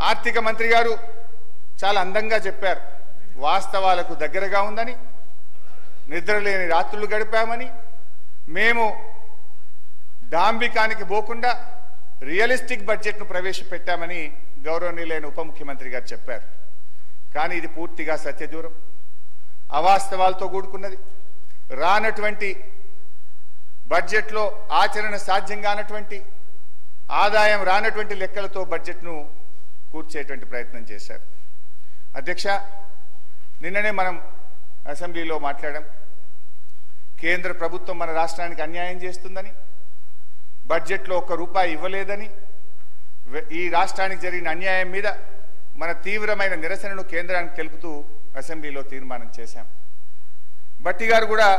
ఆర్థిక మంత్రి గారు చాలా అందంగా చెప్పారు, వాస్తవాలకు దగ్గరగా ఉందని, నిద్రలేని రాత్రులు గడిపామని, మేము డాంబికానికి పోకుండా రియలిస్టిక్ బడ్జెట్ను ప్రవేశపెట్టామని గౌరవనీయులైన ఉప ముఖ్యమంత్రి గారు చెప్పారు. కానీ ఇది పూర్తిగా సత్యదూరం, అవాస్తవాలతో కూడుకున్నది. రానటువంటి బడ్జెట్లో ఆచరణ సాధ్యం కానటువంటి, ఆదాయం రానటువంటి లెక్కలతో బడ్జెట్ను కూర్చేటువంటి ప్రయత్నం చేశారు. అధ్యక్ష, నిన్ననే మనం అసెంబ్లీలో మాట్లాడాం. కేంద్ర ప్రభుత్వం మన రాష్ట్రానికి అన్యాయం చేస్తుందని, బడ్జెట్లో ఒక్క రూపాయి ఇవ్వలేదని, ఈ రాష్ట్రానికి జరిగిన అన్యాయం మీద మన తీవ్రమైన నిరసనను కేంద్రానికి తెలుపుతూ అసెంబ్లీలో తీర్మానం చేశాం. భట్టి గారు కూడా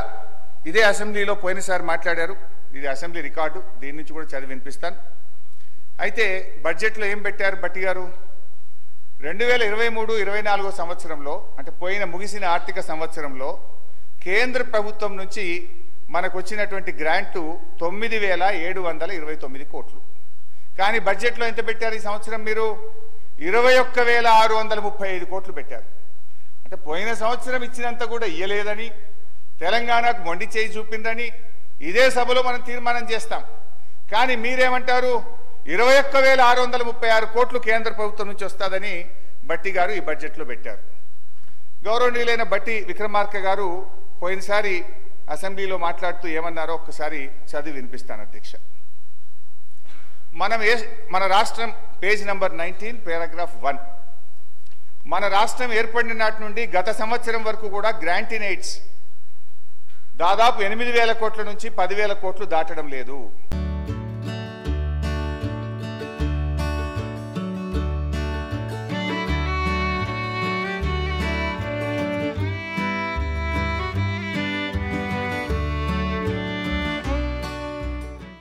ఇదే అసెంబ్లీలో పోయినసారి మాట్లాడారు. ఇది అసెంబ్లీ రికార్డు, దీని నుంచి కూడా చదివి వినిపిస్తాను. అయితే బడ్జెట్లో ఏం పెట్టారు భట్టి గారు? 2023-24 సంవత్సరంలో, అంటే ముగిసిన ఆర్థిక సంవత్సరంలో కేంద్ర ప్రభుత్వం నుంచి మనకు వచ్చినటువంటి గ్రాంటు 9,729 కోట్లు. కానీ బడ్జెట్లో ఎంత పెట్టారు ఈ సంవత్సరం? మీరు 21,635 కోట్లు పెట్టారు. అంటే పోయిన సంవత్సరం ఇచ్చినంత కూడా ఇయ్యలేదని, తెలంగాణకు మొండి చేయి చూపిందని ఇదే సభలో మనం తీర్మానం చేస్తాం. కానీ మీరేమంటారు? 21,636 కోట్లు కేంద్ర ప్రభుత్వం నుంచి వస్తుందని భట్టి గారు ఈ బడ్జెట్లో పెట్టారు. గౌరవనీయులైన భట్టి విక్రమార్క గారు పోయినసారి అసెంబ్లీలో మాట్లాడుతూ ఏమన్నారో ఒక్కసారి చదివి వినిపిస్తాను అధ్యక్ష. మన రాష్ట్రం పేజ్ నంబర్ 19 పారాగ్రాఫ్ 1, మన రాష్ట్రం ఏర్పడిన నాటి నుండి గత సంవత్సరం వరకు కూడా గ్రాంట్ ఇన్ ఎయిడ్స్ దాదాపు 8,000 కోట్ల నుంచి 10,000 కోట్లు దాటడం లేదు.